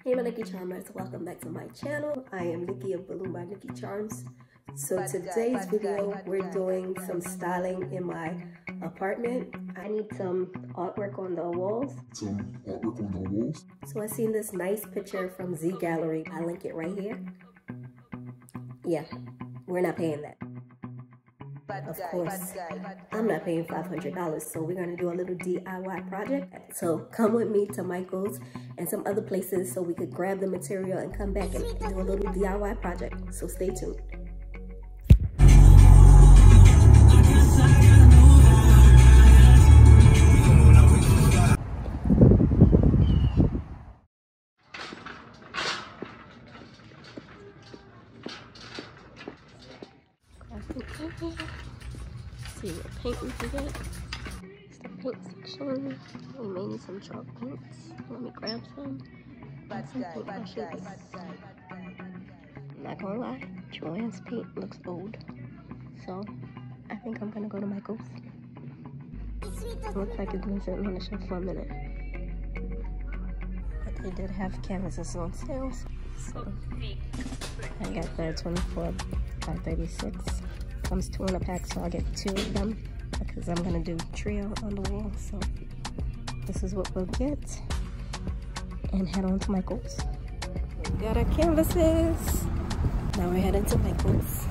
Hey my Nikki Charmers, welcome back to my channel. I am Nikki of Balloon by Nikki Charms. So today's video, we're doing some styling in my apartment. I need some artwork on the walls. So I seen this nice picture from Z Gallery. I'll link it right here. Yeah, we're not paying that. Of course, I'm not paying $500, so we're gonna do a little DIY project. So come with me to Michael's and some other places so we could grab the material and come back and do a little DIY project. So stay tuned. See what paint we can get. It's the paint section. We may need some chalk paints. Let me grab some. Some paint brushes. I'm not gonna lie, Joann's paint looks old. So I think I'm gonna go to Michael's. It looks like it's been sitting on the shelf for a minute. But they did have canvases on sale. So I got the 24 by 36. Comes 2 in a pack, so I'll get 2 of them because I'm gonna do trio on the wall. So this is what we'll get and head on to Michael's. We got our canvases. Now we're heading to Michael's.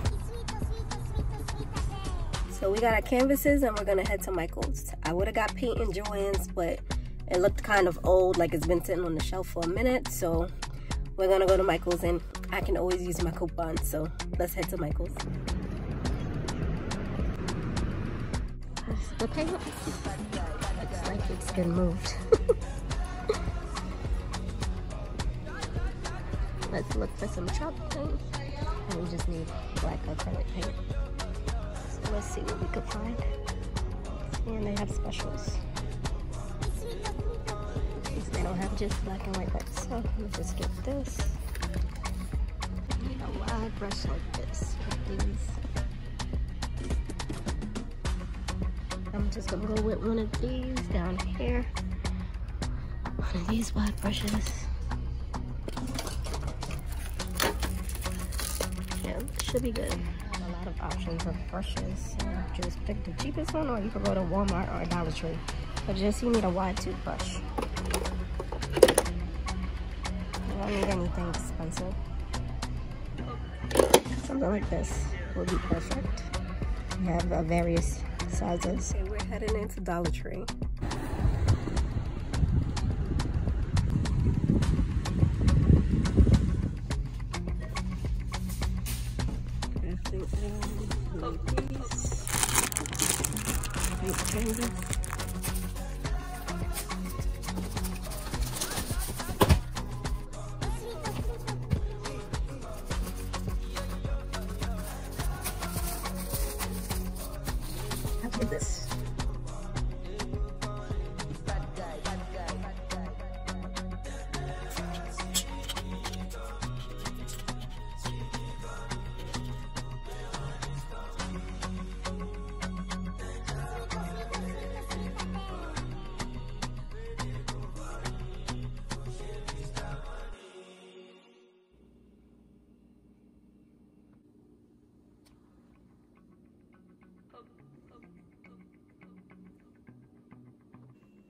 So we got our canvases and we're gonna head to Michael's. I would have got paint in Joann's, but it looked kind of old, like it's been sitting on the shelf for a minute. So we're gonna go to Michael's and I can always use my coupon. So let's head to Michael's. The paint looks like it's been moved. Let's look for some chalk paint. And we just need black acrylic paint. So let's see what we can find. And they have specials. They don't have just black and white parts. So let's just get this. I need a wide brush like this with these. I'm just gonna go with one of these down here. One of these wide brushes. Yeah, should be good. A lot of options of brushes. So just pick the cheapest one, or you can go to Walmart or Dollar Tree. But just you need a wide toothbrush. You don't need anything expensive. Something like this would be perfect. You have various sizes. Okay, we're heading into Dollar Tree. Look at this.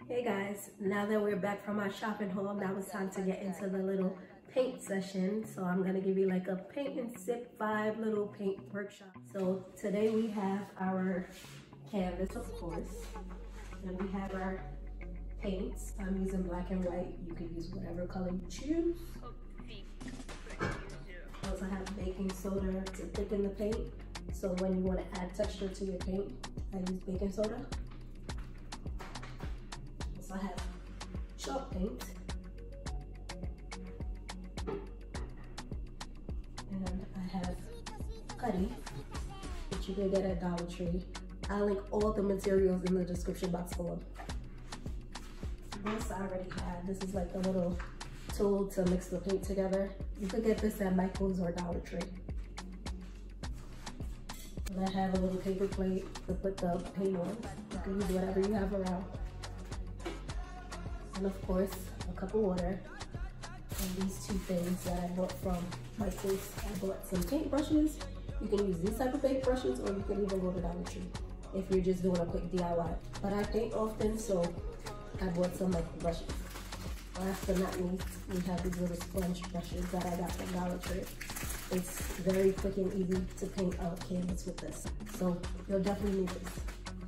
Hey guys, now that we're back from our shopping haul, now it's time to get into the little paint session. So I'm gonna give you like a paint and sip vibe little paint workshop. So today we have our canvas, of course, and we have our paints. I'm using black and white. You can use whatever color you choose. I also have baking soda to thicken the paint. So when you want to add texture to your paint, I use baking soda. I have chalk paint, and I have putty, which you can get at Dollar Tree. I'll link all the materials in the description box below. This I already had. This is like a little tool to mix the paint together. You could get this at Michael's or Dollar Tree. And I have a little paper plate to put the paint on. You can use whatever you have around. And of course, a cup of water. And these two things that I bought from Priceless. I bought some paint brushes. You can use these type of paint brushes, or you can even go to Dollar Tree if you're just doing a quick DIY. But I paint often, so I bought some like brushes. Last but not least, we have these little sponge brushes that I got from Dollar Tree. It's very quick and easy to paint a canvas with this. So you'll definitely need this.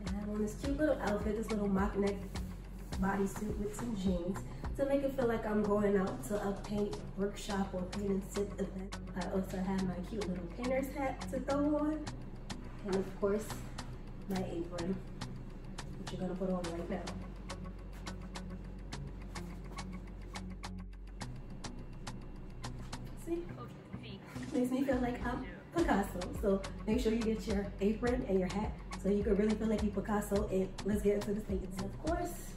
And I have on this cute little outfit, this little mock neck bodysuit with some jeans to make it feel like I'm going out to a paint workshop or paint and sip event. I also have my cute little painter's hat to throw on. And of course, my apron, which you're gonna put on right now. See? Makes me feel like I'm Picasso. So make sure you get your apron and your hat so you can really feel like you Picasso, and let's get into this painting. And of course,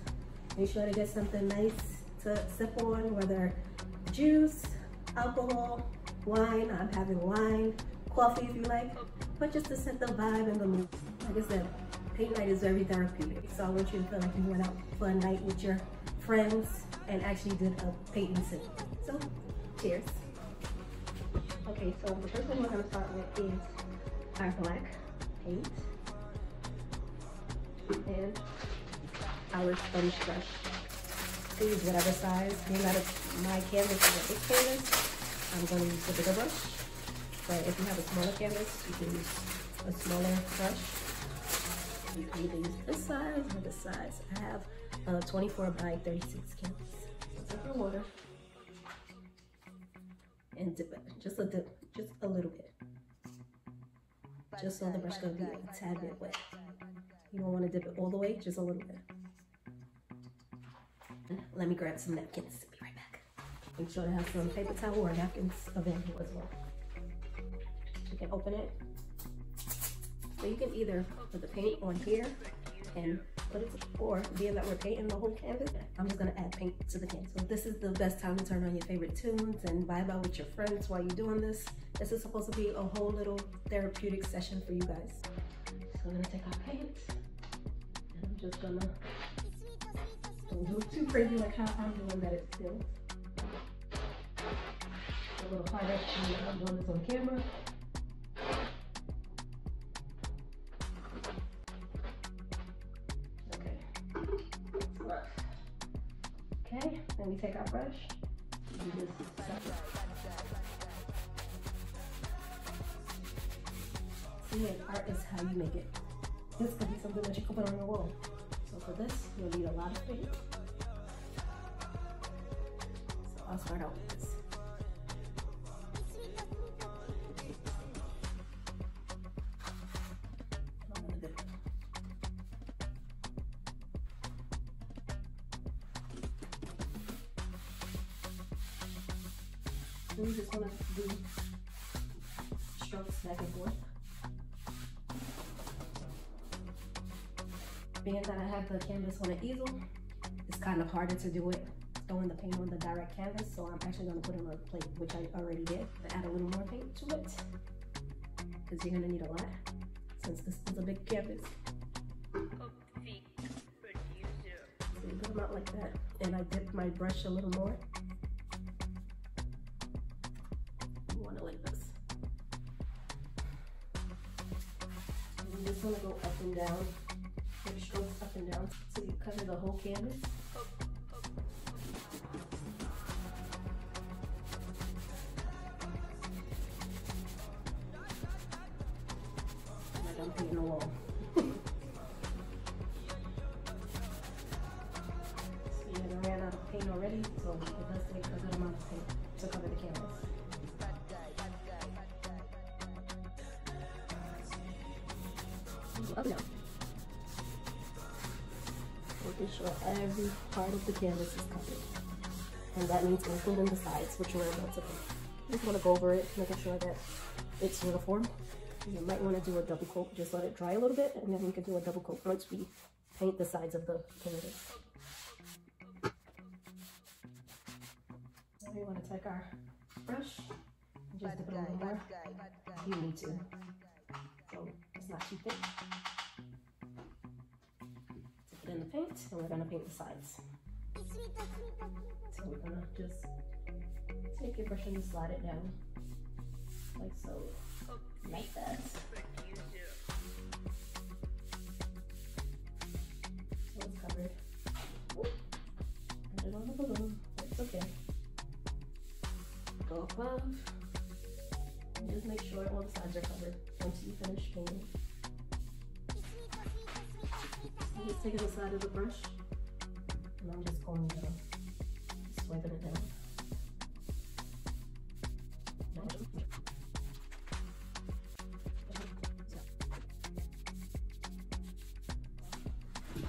make sure to get something nice to sip on, whether juice, alcohol, wine. I'm having wine, coffee if you like, but just to set the vibe and the mood. Like I said, paint night is very therapeutic. So I want you to feel like you went out for a night with your friends and actually did a paint and sip. So, cheers. Okay, so the first thing we're going to start with is our black paint and our sponge brush. Use whatever size. Being that my canvas is a big canvas, I'm going to use the bigger brush. But if you have a smaller canvas, you can use a smaller brush. You can either use this size or this size. I have a 24 by 36 canvas. Take your water and dip it. Just a dip, just a little bit. Just so the brush is going to be a tad bit wet. You don't want to dip it all the way, just a little bit. Let me grab some napkins. Be right back. Make sure to have some paper towel or napkins available as well. You can open it. So you can either put the paint on here and put it, or being that we're painting the whole canvas, I'm just gonna add paint to the canvas. So this is the best time to turn on your favorite tunes and vibe out with your friends while you're doing this. This is supposed to be a whole little therapeutic session for you guys. So we're gonna take our paint, and I'm just gonna don't do it too crazy like how I'm doing that it still. A little harder when I'm doing this on camera. Okay. Okay, then we take our brush and just see, art is how you make it. This could be something that you can put on your wall. So for this, you'll need a lot of paint. So I'll start out with this. I'm gonna dip it. So we just want to do strokes back and forth. Being that I have the canvas on an easel, it's kind of harder to do it throwing the paint on the direct canvas, so I'm actually going to put it on a plate, which I already did, to add a little more paint to it, because you're going to need a lot, since this is a big canvas. So you put them out like that, and I dipped my brush a little more. You want it like this. And I'm just going to go up and down. Strokes up and down so you cover the whole canvas. Like I'm painting a wall. So you ran out of paint already, so it does take a good amount of paint to cover the canvas. Up and down. Making sure every part of the canvas is covered. And that means including the sides, which we're about to paint. You just want to go over it, making sure that it's uniform. You might want to do a double coat, just let it dry a little bit, and then we can do a double coat once we paint the sides of the canvas. Now we want to take our brush and just dip it a little more. You need to. So it's not too thick. In the paint, and we're going to paint the sides. So we're gonna just take your brush and just slide it down, like so, like that. So it's covered. Put it on the balloon, it's okay. Go above, and just make sure all the sides are covered once you finish painting. I'm just taking the side of the brush, and I'm just going down, swiping it down.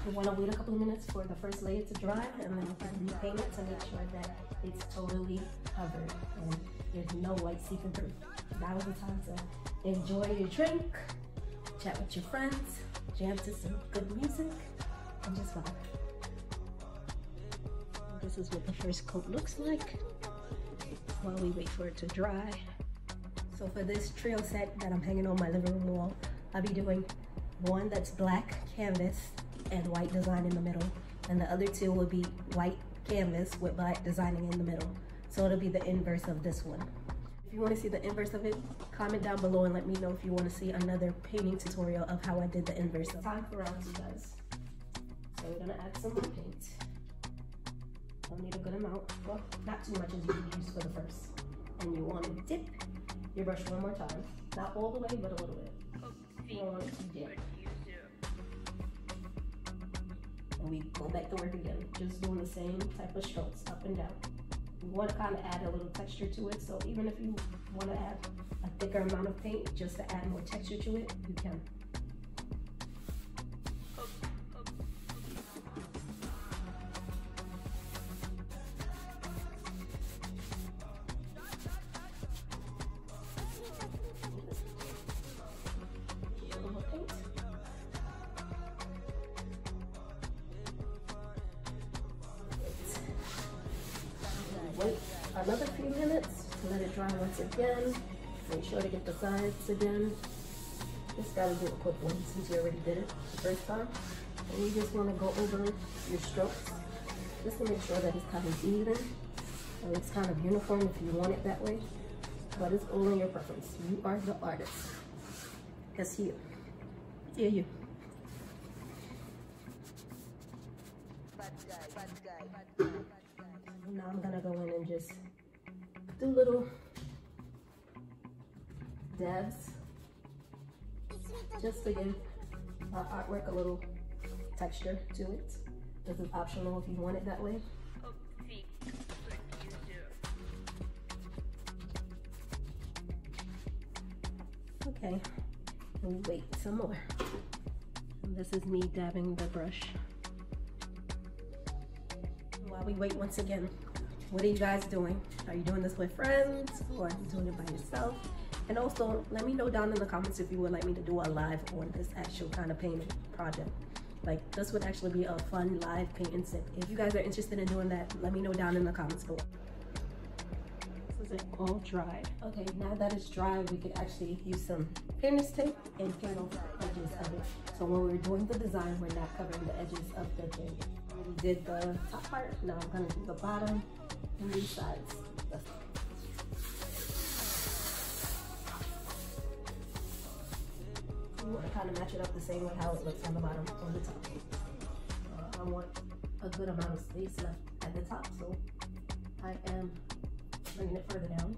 You want to wait a couple of minutes for the first layer to dry, and then repaint it to make sure that it's totally covered and there's no white seeping through. Now is the time to enjoy your drink, chat with your friends, jam to some good music, and just vibe. This is what the first coat looks like while we wait for it to dry. So for this trio set that I'm hanging on my living room wall, I'll be doing one that's black canvas and white design in the middle, and the other two will be white canvas with black designing in the middle. So it'll be the inverse of this one. If you want to see the inverse of it, comment down below and let me know if you want to see another painting tutorial of how I did the inverse. Time for rounds, you guys. So we're gonna add some more paint. I'll need a good amount, well, not too much as you use for the first. And you want to dip your brush one more time, not all the way, but a little bit. You don't want it to dip. And we go back to work again, just doing the same type of strokes up and down. You want to kind of add a little texture to it, so even if you want to add a thicker amount of paint just to add more texture to it, you can. Wait another few minutes to let it dry once again. Make sure to get the sides again. Just gotta do a quick one since you already did it the first time. And you just want to go over your strokes just to make sure that it's kind of even and it's kind of uniform if you want it that way. But it's all in your preference. You are the artist. It's you. Yeah, you. Now I'm gonna go in and just do little dabs just to give our artwork a little texture to it. This is optional if you want it that way. Okay, and we wait some more. And this is me dabbing the brush. While we wait once again, what are you guys doing? Are you doing this with friends or are you doing it by yourself? And also let me know down in the comments if you would like me to do a live on this actual kind of painting project. Like this would actually be a fun live painting set. If you guys are interested in doing that, let me know down in the comments below. This is it all dried. Okay, now that it's dry, we could actually use some painter's tape and paint off the edges of it. So when we're doing the design, we're not covering the edges of the thing. We did the top part, now I'm gonna do the bottom and these sides. You want to kind of match it up the same with how it looks on the bottom or the top. I want a good amount of space left at the top, so I am bringing it further down.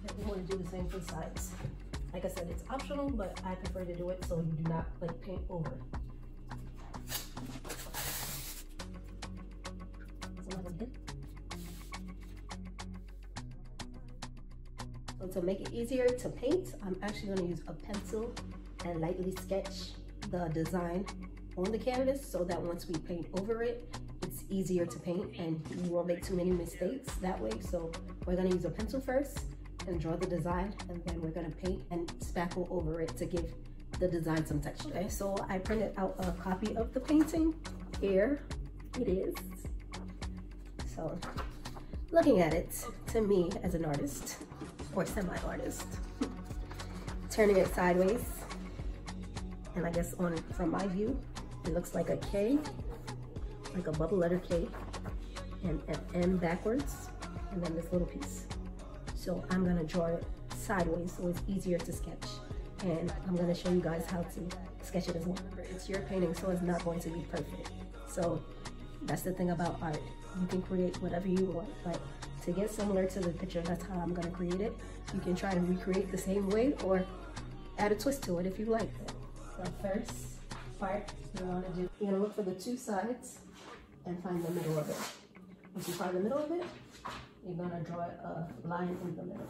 And we want to do the same for the sides. Like I said, it's optional, but I prefer to do it so you do not like paint over. So to make it easier to paint, I'm actually going to use a pencil and lightly sketch the design on the canvas so that once we paint over it, it's easier to paint and you won't make too many mistakes that way. So we're going to use a pencil first and draw the design, and then we're going to paint and spackle over it to give the design some texture. Okay, so I printed out a copy of the painting. Here it is. So looking at it, to me as an artist or semi-artist, turning it sideways, and I guess on from my view, It looks like a K, like a bubble letter K, and an M backwards, and then this little piece. So I'm gonna draw it sideways so it's easier to sketch. And I'm gonna show you guys how to sketch it as well. It's your painting, so it's not going to be perfect. So that's the thing about art. You can create whatever you want, but to get similar to the picture, that's how I'm gonna create it. You can try to recreate the same way or add a twist to it if you like it. The first part you wanna do, you're gonna look for the two sides and find the middle of it. Once you find the middle of it, you're gonna draw a line in the middle.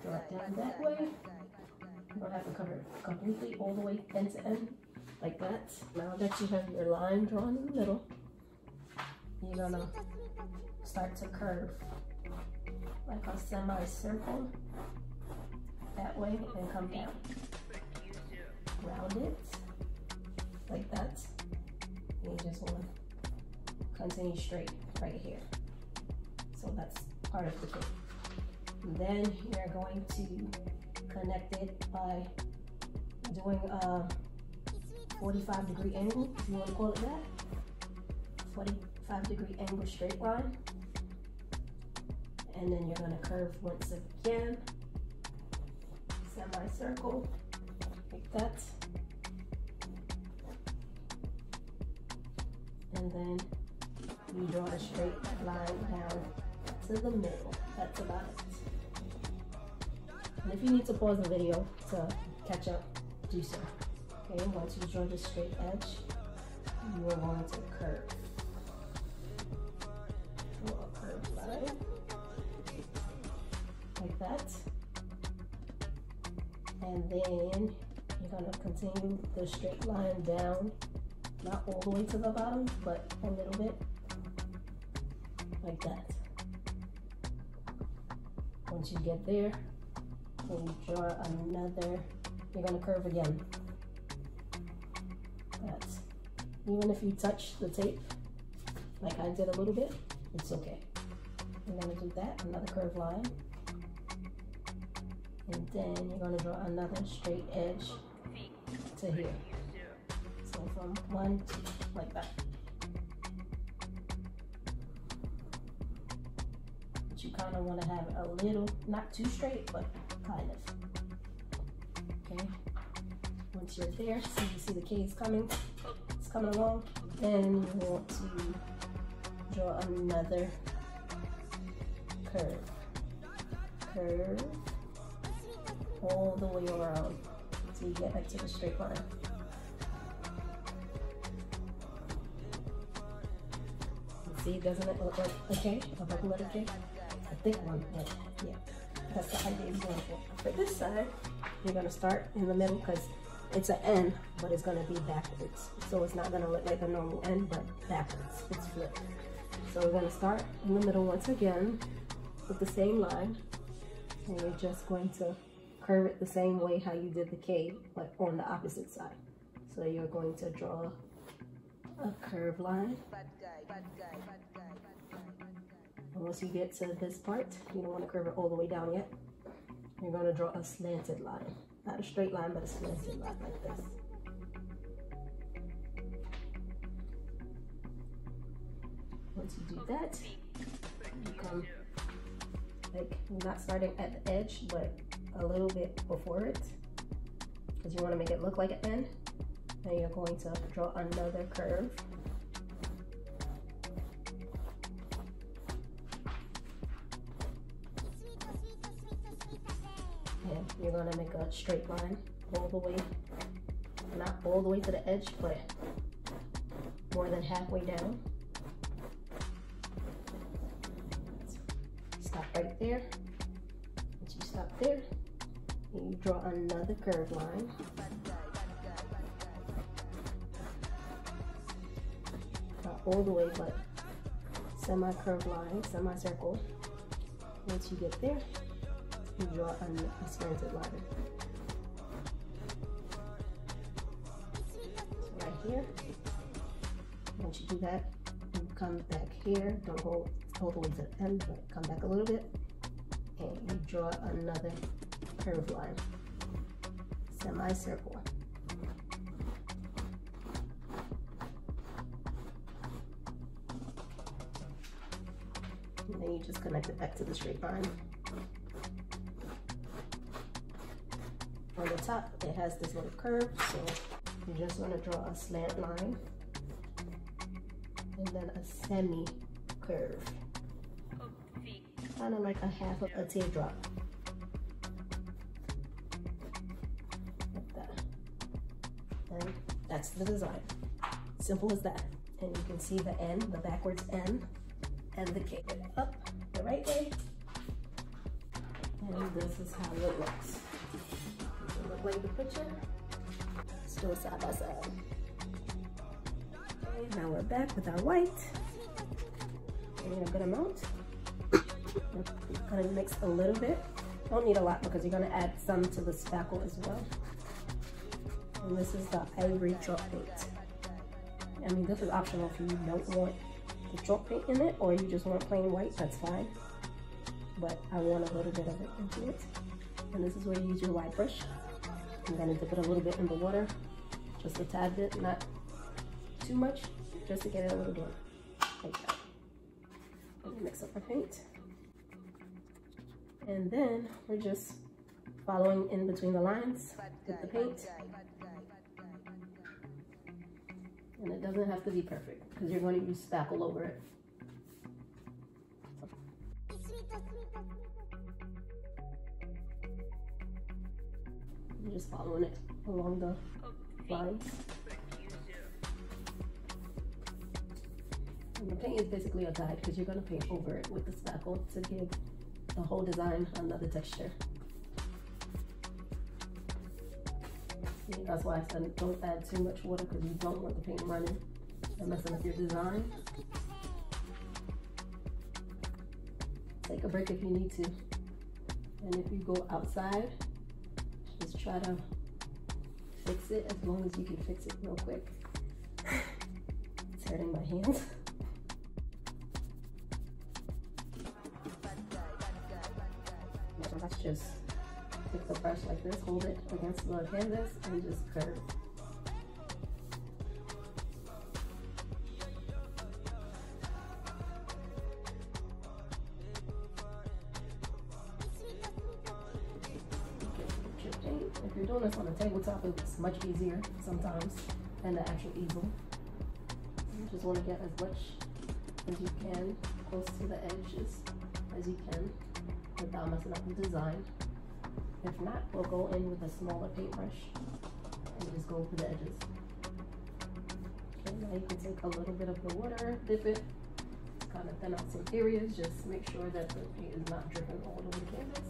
Draw it down that way. You don't have to cover it completely all the way end to end like that. Now that you have your line drawn in the middle, you're gonna start to curve like a semicircle that way and come down. Round it like that. And you just want to continue straight right here. So that's part of the cake. Then you're going to connect it by doing a 45-degree angle, if you want to call it that. 45-degree angle straight line. And then you're going to curve once again, semicircle, like that. And then you draw a straight line down to the middle. That's about it. And if you need to pause the video to catch up, do so. Okay, once you draw the straight edge, you are going to curve. Draw a curved line. Like that. And then you're going to continue the straight line down, not all the way to the bottom, but a little bit, like that. Once you get there, you draw another, you're going to curve again. That's, even if you touch the tape, like I did a little bit, it's okay. You're going to do that, another curved line. And then you're going to draw another straight edge to here. So from 1 to like that. But you kind of want to have a little, not too straight, but kind of. Okay. Once you're there, so you see the K is coming. It's coming along. Then you want to draw another curve. Curve. All the way around until you get back to the straight line. See, doesn't it look like a K? A bubble letter K? A thick one, but yeah. That's the idea you're going for. For this side, you're going to start in the middle because it's an N, but it's going to be backwards. So it's not going to look like a normal N, but backwards. It's flipped. So we're going to start in the middle once again with the same line. And you're just going to curve it the same way how you did the K, but on the opposite side. So you're going to draw a curved line. And once you get to this part, you don't want to curve it all the way down yet. You're going to draw a slanted line. Not a straight line, but a slanted line like this. Once you do that, you come, like, not starting at the edge, but a little bit before it, because you want to make it look like an N. Then you're going to draw another curve. And you're going to make a straight line all the way, not all the way to the edge, but more than halfway down. Stop right there. Once you stop there, you draw another curved line. Not all the way, but semi-curved line, semicircle. Once you get there, you draw a slanted line. So right here. Once you do that, you come back here. Don't go all the way to the end, but come back a little bit. And you draw another curved line, semicircle. then you just connect it back to the straight line. On the top, it has this little curve, so you just want to draw a slant line and then a semi curve, kind of like a half of a teardrop, like that. And that's the design. Simple as that. And you can see the N, the backwards N, and the K. Up the right way, and this is how it looks. Look like the picture. Let's do it side by side. Okay, now we're back with our white. We need a good amount. Kind of mix a little bit. Don't need a lot because you're going to add some to the spackle as well. And this is the ivory chalk paint. I mean, this is optional if you don't want the chalk paint in it, or you just want plain white, that's fine. But I want a little bit of it into it. And this is where you use your wide brush. I'm gonna dip it a little bit in the water, just a tad bit, not too much, just to get it a little bit like that. Let me mix up my paint. And then we're just following in between the lines with the paint. And it doesn't have to be perfect because you're going to use spackle over it. You're just following it along the lines. And the paint is basically a guide because you're going to paint over it with the spackle to give the whole design another texture. That's why I said don't add too much water because you don't want the paint running and messing up your design. Take a break if you need to. And if you go outside, just try to fix it as long as you can fix it real quick. It's hurting my hands. Let's just take the brush like this, hold it against the canvas, and just curve. If you're doing this on a tabletop, it's much easier sometimes than the actual easel. You just want to get as much as you can close to the edges as you can without messing up the design. If not, we'll go in with a smaller paintbrush and just go over the edges. Okay, now you can take a little bit of the water, dip it, kind of thin out some areas, just make sure that the paint is not dripping all over the canvas.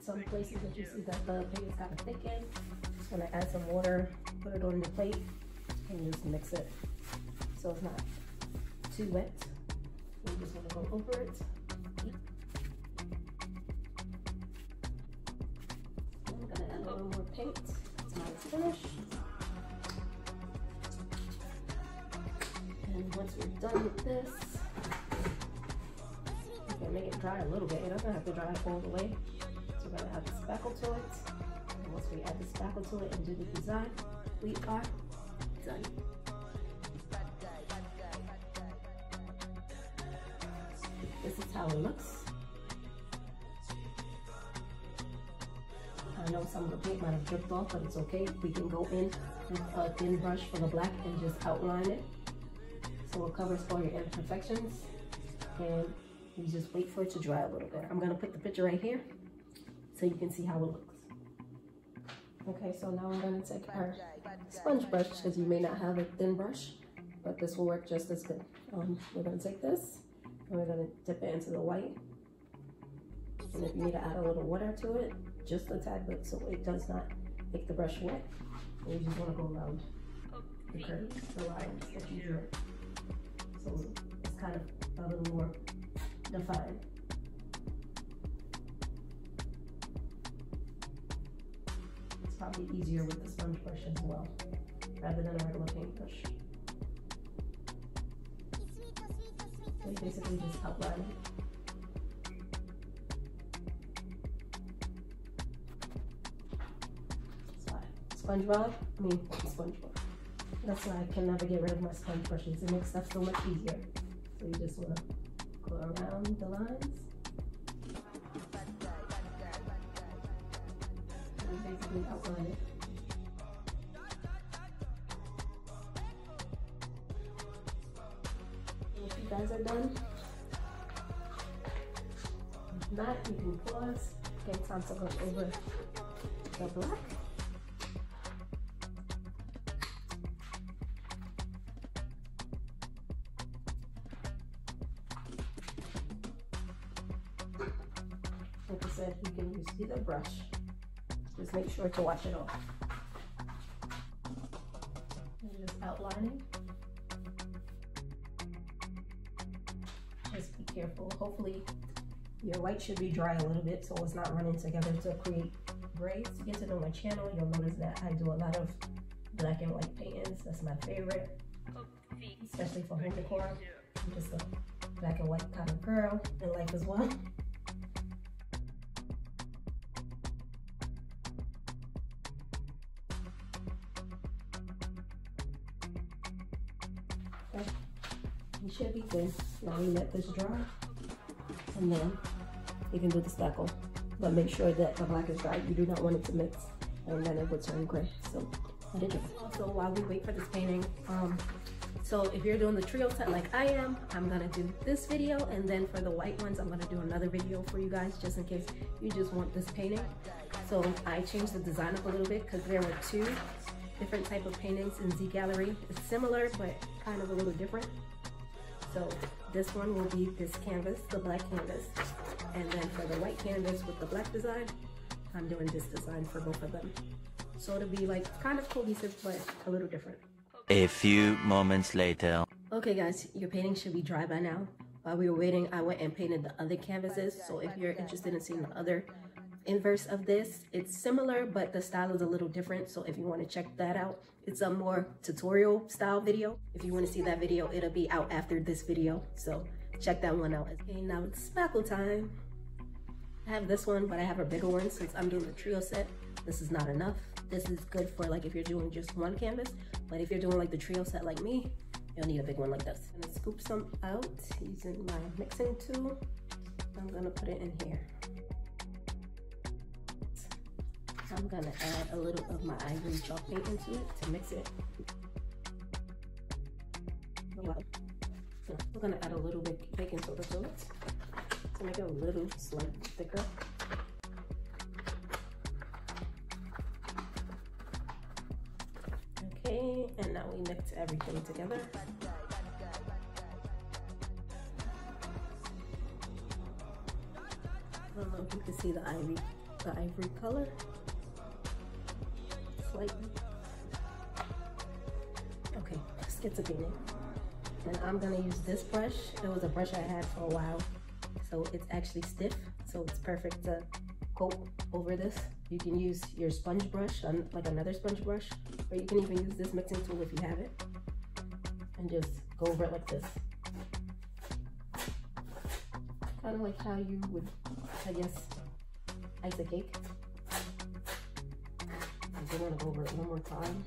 Some places that you see that the paint is kind of thickened, just want to add some water, put it on the plate, and just mix it so it's not too wet. You just want to go over it. I'm going to add a little more paint until it's finished. And once we're done with this, we can make it dry a little bit. It doesn't have to dry all the way. So we're going to add the spackle to it. And once we add the spackle to it and do the design, we are done. This is how it looks. I know some of the paint might have dripped off, but it's okay. We can go in with a thin brush for the black and just outline it so it covers all your imperfections. And you just wait for it to dry a little bit. I'm going to put the picture right here so you can see how it looks. Okay, so now I'm going to take our sponge brush because you may not have a thin brush, but this will work just as good. We're going to take this and we're going to dip it into the white. And if you need to add a little water to it, just a tad bit so it does not make the brush wet. And you just want to go around the curve, the lines that you drew. So it's kind of a little more defined. It's probably easier with the sponge brush as well, rather than a regular paintbrush. So you basically just outline it. SpongeBob, SpongeBob. That's why I can never get rid of my sponge brushes. It makes stuff so much easier. So you just want to go around the lines. And basically outline it. If you guys are done, if not, you can pause. Okay, time to go over the black. Like I said, you can use either brush. Just make sure to wash it off. And just outlining. Just be careful. Hopefully your white should be dry a little bit so it's not running together to create grays. To get to know my channel, you'll notice that I do a lot of black and white paintings. That's my favorite, especially for home decor. I'm just a black and white kind of girl in life as well. Okay. You should be good. Now we let this dry, and then you can do the spackle. But make sure that the black is dry. You do not want it to mix, and then it will turn gray. So let it dry. Also, while we wait for this painting, so if you're doing the trio set like I am, I'm gonna do this video, and then for the white ones, I'm gonna do another video for you guys, just in case you just want this painting. So I changed the design up a little bit because there were two different type of paintings in Z Gallery. It's similar, but kind of a little different. So this one will be this canvas, the black canvas. And then for the white canvas with the black design, I'm doing this design for both of them. So it'll be like kind of cohesive, but a little different. A few moments later. Okay guys, your painting should be dry by now. While we were waiting, I went and painted the other canvases. So if you're interested in seeing the other inverse of this, it's similar, but the style is a little different. So if you want to check that out, it's a more tutorial style video. If you want to see that video, it'll be out after this video. So check that one out. Okay, now it's spackle time. I have this one, but I have a bigger one since I'm doing the trio set. This is not enough. This is good for like if you're doing just one canvas, but if you're doing like the trio set like me, you'll need a big one like this. I'm gonna scoop some out using my mixing tool. I'm gonna put it in here. I'm gonna add a little of my ivory chalk paint into it to mix it. We're gonna add a little bit baking soda to it to make it a little slightly thicker. Okay, and now we mix everything together. I don't know if you can see the ivory color. Slightly. Okay, let's get to painting. And I'm gonna use this brush. It was a brush I had for a while, so it's actually stiff, so it's perfect to coat over this. You can use your sponge brush, like another sponge brush, or you can even use this mixing tool if you have it, and just go over it like this. Kind of like how you would, I guess, ice a cake. I'm gonna go over it one more time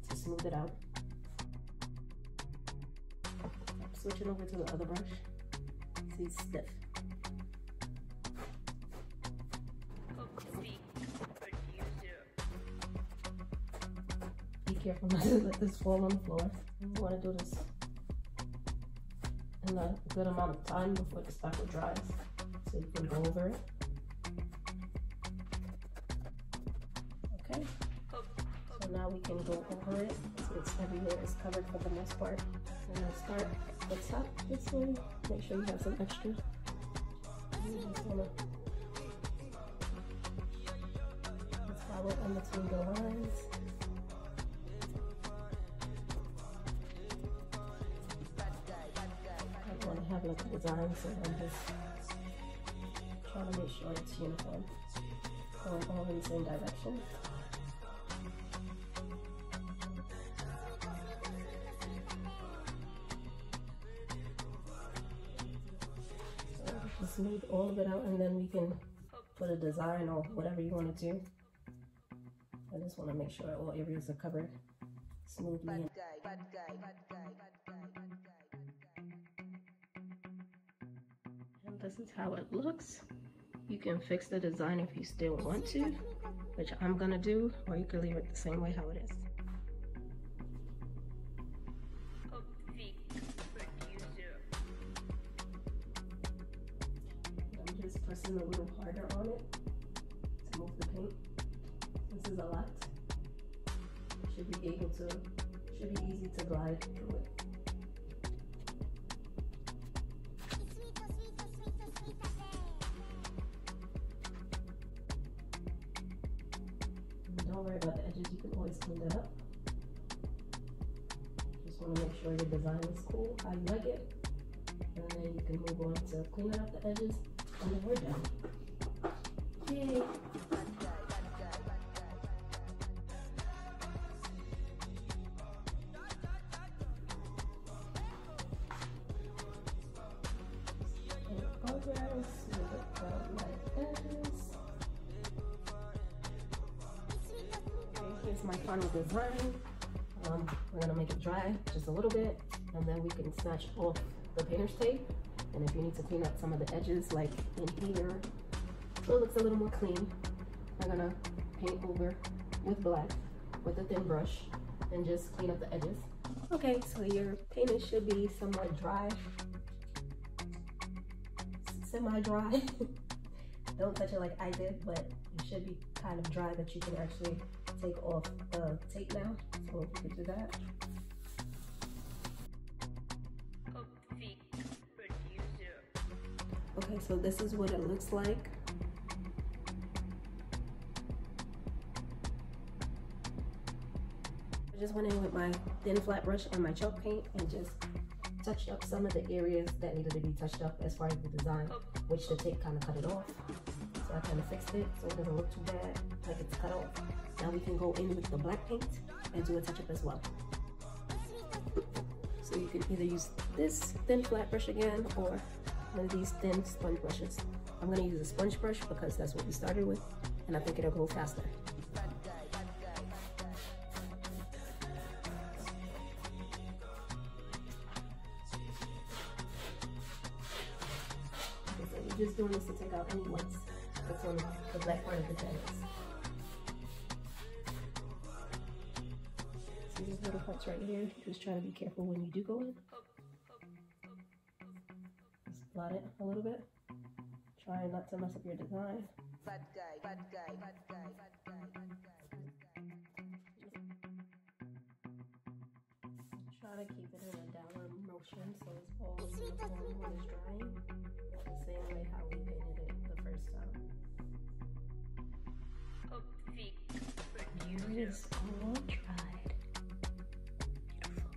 to smooth it out. I'm switching over to the other brush. See, it's stiff. Be careful not to let this fall on the floor. You want to do this in a good amount of time before the spackle dries, so you can go over it. Okay, so now we can go over it so it's everywhere is covered for the most part. I'm gonna start at the top this way. Make sure you have some extra. You just wanna just follow in between the lines. I want to have like a design, so I'm just trying to make sure it's uniform, going all in the same direction. Smooth all of it out, and then we can put a design or whatever you want to do. I just want to make sure all areas are covered smoothly. And this is how it looks. You can fix the design if you still want to, which I'm gonna do, or you can leave it the same way how it is. I'm just pressing a little harder on it to move the paint. This is a lot. Should be easy to glide through it. And don't worry about the edges, you can always clean that up. Just want to make sure your design is cool, how you like it. And then you can move on to cleaning up the edges, and then we're done. Yay! Here's my final design. We're gonna make it dry just a little bit, and then we can snatch off the painter's tape. And if you need to clean up some of the edges, like in here, so it looks a little more clean, I'm gonna paint over with black with a thin brush and just clean up the edges. Okay, so your painting should be somewhat dry. Semi-dry. Don't touch it like I did, but it should be kind of dry that you can actually take off the tape now. So if you could do that. Okay, so this is what it looks like. I just went in with my thin flat brush and my chalk paint and just touched up some of the areas that needed to be touched up as far as the design, which the tape kind of cut it off. So I kind of fixed it so it doesn't look too bad, like it's cut off. Now we can go in with the black paint and do a touch up as well. So you can either use this thin flat brush again or one of these thin sponge brushes. I'm gonna use a sponge brush because that's what we started with, and I think it'll go faster. Just doing this to take out any whites that's on the black part of the canvas. See these little parts right here? Just try to be careful when you do go in. Just blot it a little bit. Try not to mess up your design. Bad guy, bad guy, bad guy, bad guy, bad guy. Try to keep it in a downward motion so it's always uniform when it's drying. The same way how we painted it the first time. It is all dried. Beautiful.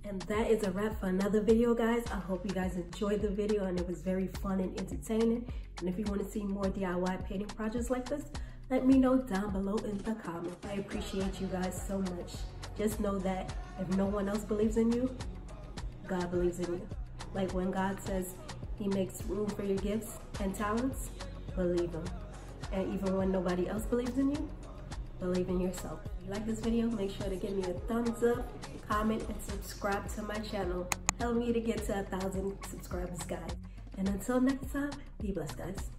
And that is a wrap for another video, guys. I hope you guys enjoyed the video and it was very fun and entertaining. And if you want to see more DIY painting projects like this, let me know down below in the comments. I appreciate you guys so much. Just know that if no one else believes in you, God believes in you. Like when God says he makes room for your gifts and talents, believe him. And even when nobody else believes in you, believe in yourself. If you like this video, make sure to give me a thumbs up, comment, and subscribe to my channel. Help me to get to 1,000 subscribers, guys. And until next time, be blessed, guys.